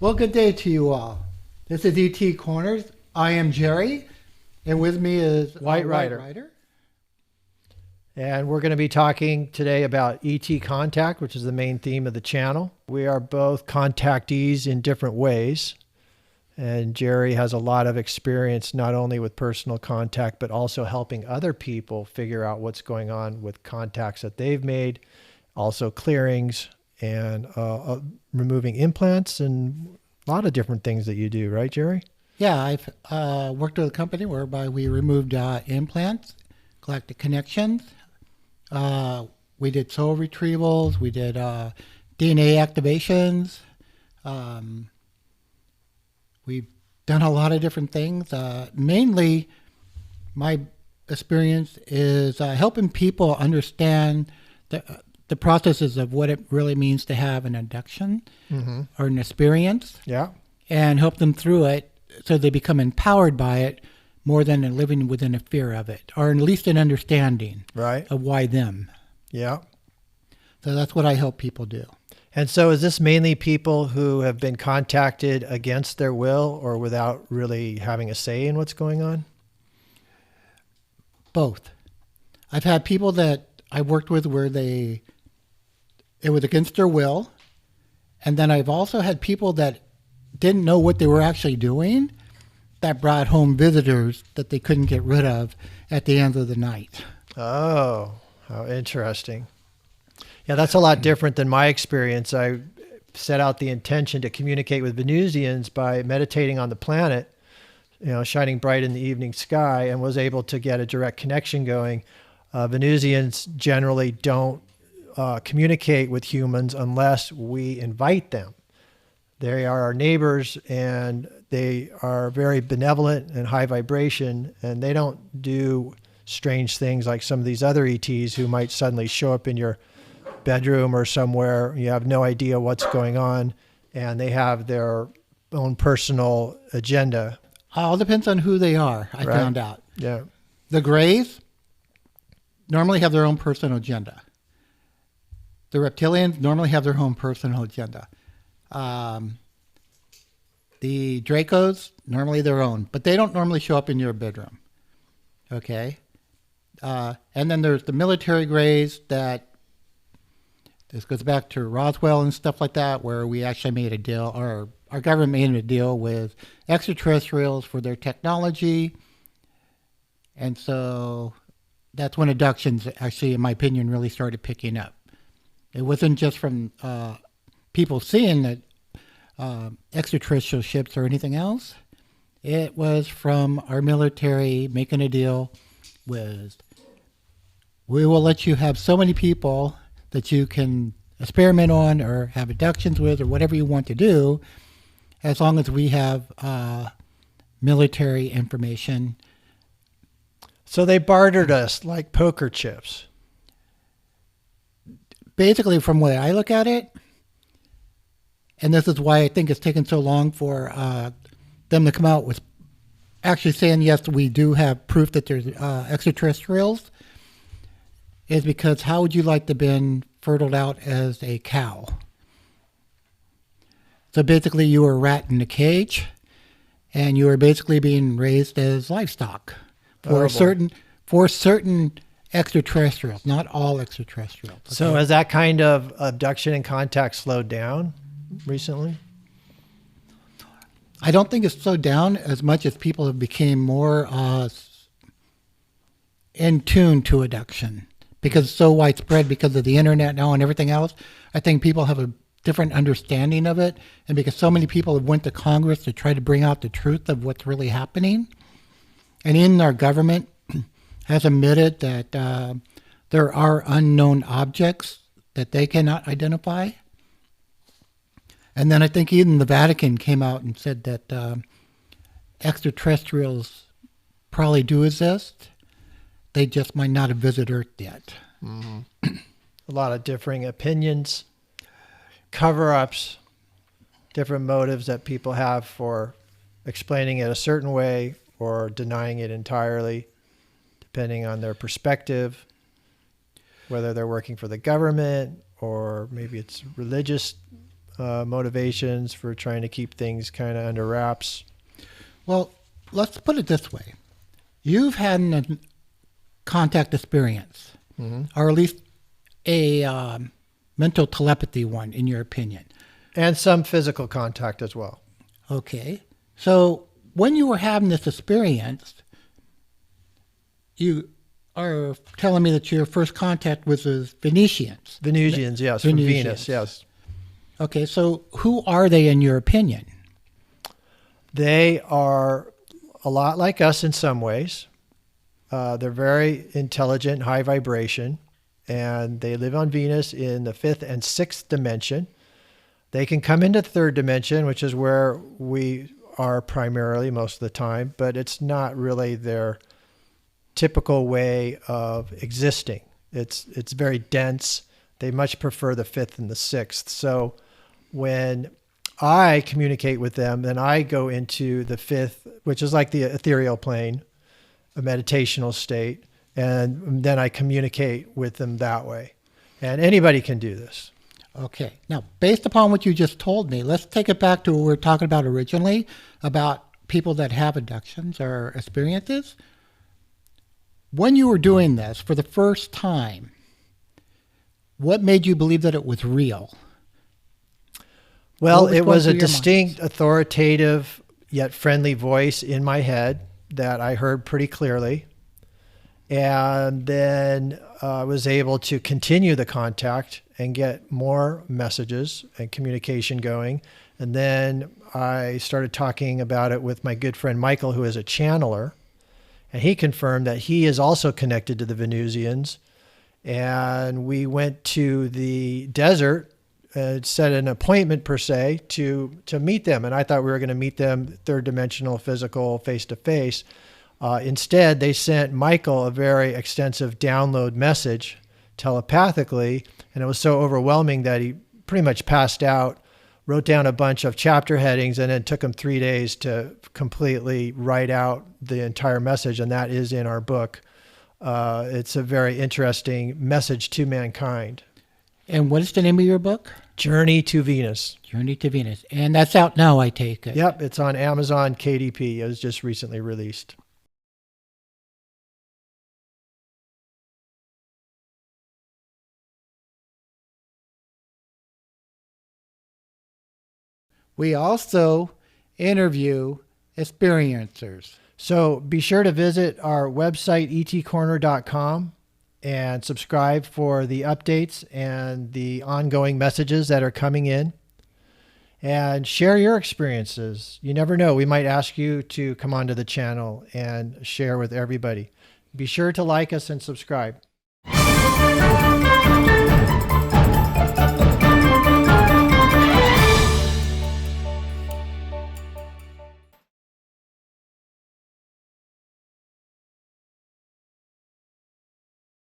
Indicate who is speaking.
Speaker 1: Well, good day to you all. This is ET Corners. I am Jerry, and with me is
Speaker 2: White Rider.
Speaker 1: Rider.
Speaker 2: And we're going to be talking today about ET contact, which is the main theme of the channel. We are both contactees in different ways. And Jerry has a lot of experience not only with personal contact, but also helping other people figure out what's going on with contacts that they've made, also clearings and removing implants and a lot of different things that you do, right, Jerry?
Speaker 1: Yeah, I've worked with a company whereby we removed implants, galactic connections. We did soul retrievals. We did DNA activations. We've done a lot of different things. Mainly, my experience is helping people understand the processes of what it really means to have an abduction or an experience.
Speaker 2: Yeah.
Speaker 1: And help them through it so they become empowered by it more than living within a fear of it, or at least an understanding of why them.
Speaker 2: Yeah.
Speaker 1: So that's what I help people do.
Speaker 2: And so is this mainly people who have been contacted against their will or without really having a say in what's going on?
Speaker 1: Both. I've had people that I worked with where it was against their will. And then I've also had people that didn't know what they were actually doing that brought home visitors that they couldn't get rid of at the end of the night.
Speaker 2: Oh, how interesting. Yeah, that's a lot different than my experience. I set out the intention to communicate with Venusians by meditating on the planet, shining bright in the evening sky, and was able to get a direct connection going. Venusians generally don't communicate with humans unless we invite them. They are our neighbors, and they are very benevolent and high vibration, and they don't do strange things like some of these other ETs who might suddenly show up in your bedroom or somewhere. You have no idea what's going on, and they have their own personal agenda.
Speaker 1: All depends on who they are, I found out.
Speaker 2: Yeah.
Speaker 1: The Greys normally have their own personal agenda. The reptilians normally have their own personal agenda. The Dracos, normally their own, but they don't normally show up in your bedroom. Okay? And then there's the military Greys that, this goes back to Roswell and stuff like that, where we actually made a deal, or our government made a deal with extraterrestrials for their technology. And so that's when abductions actually, in my opinion, really started picking up. It wasn't just from people seeing that extraterrestrial ships or anything else. It was from our military making a deal with, we will let you have so many people that you can experiment on or have abductions with or whatever you want to do, as long as we have military information.
Speaker 2: So they bartered us like poker chips.
Speaker 1: Basically, from the way I look at it, and this is why I think it's taken so long for them to come out with actually saying, yes, we do have proof that there's extraterrestrials, is because how would you like to been fertiled out as a cow? So basically you were a rat in a cage, and you were basically being raised as livestock for certain extraterrestrials, not all extraterrestrials. Okay?
Speaker 2: So has that kind of abduction and contact slowed down recently?
Speaker 1: I don't think it's slowed down as much as people have become more in tune to abduction, because it's so widespread because of the internet now and everything else. I think people have a different understanding of it, and because so many people have went to Congress to try to bring out the truth of what's really happening, and in our government has admitted that there are unknown objects that they cannot identify. And then I think even the Vatican came out and said that extraterrestrials probably do exist. They just might not have visited Earth yet.
Speaker 2: Mm-hmm. A lot of differing opinions, cover-ups, different motives that people have for explaining it a certain way or denying it entirely, depending on their perspective, whether they're working for the government or maybe it's religious motivations for trying to keep things kind of under wraps.
Speaker 1: Well, let's put it this way. You've had a contact experience, or at least a mental telepathy one, in your opinion.
Speaker 2: And some physical contact as well.
Speaker 1: Okay. So when you were having this experience, you are telling me that your first contact was with Venusians.
Speaker 2: Venusians, yes, from
Speaker 1: Venusians.
Speaker 2: Venus, yes.
Speaker 1: Okay, so who are they in your opinion?
Speaker 2: They are a lot like us in some ways. They're very intelligent, high vibration, and they live on Venus in the 5th and 6th dimension. They can come into the 3rd dimension, which is where we are primarily most of the time, but it's not really their typical way of existing. It's very dense. They much prefer the 5th and the 6th. So when I communicate with them, then I go into the 5th, which is like the ethereal plane, a meditational state, and then I communicate with them that way. And anybody can do this.
Speaker 1: Okay. Now, based upon what you just told me, let's take it back to what we were talking about originally, about people that have abductions or experiences. When you were doing this for the first time, what made you believe that it was real?
Speaker 2: Well,
Speaker 1: What was
Speaker 2: it
Speaker 1: going
Speaker 2: was a
Speaker 1: through your
Speaker 2: distinct,
Speaker 1: minds?
Speaker 2: authoritative, yet friendly voice in my head that I heard pretty clearly. And then I was able to continue the contact and get more messages and communication going. And then I started talking about it with my good friend Michael, who is a channeler. And he confirmed that he is also connected to the Venusians. And we went to the desert, set an appointment per se to meet them. And I thought we were going to meet them 3rd dimensional, physical, face-to-face. Instead, they sent Michael a very extensive download message telepathically, and it was so overwhelming that he pretty much passed out, wrote down a bunch of chapter headings, and then took him 3 days to completely write out the entire message, and that is in our book. It's a very interesting message to mankind.
Speaker 1: And what is the name of your book?
Speaker 2: Journey to Venus.
Speaker 1: Journey to Venus. And that's out now, I take it.
Speaker 2: Yep, it's on Amazon KDP. It was just recently released.
Speaker 1: We also interview experiencers.
Speaker 2: So be sure to visit our website, etcorner.com, and subscribe for the updates and the ongoing messages that are coming in. And share your experiences. You never know. We might ask you to come onto the channel and share with everybody. Be sure to like us and subscribe.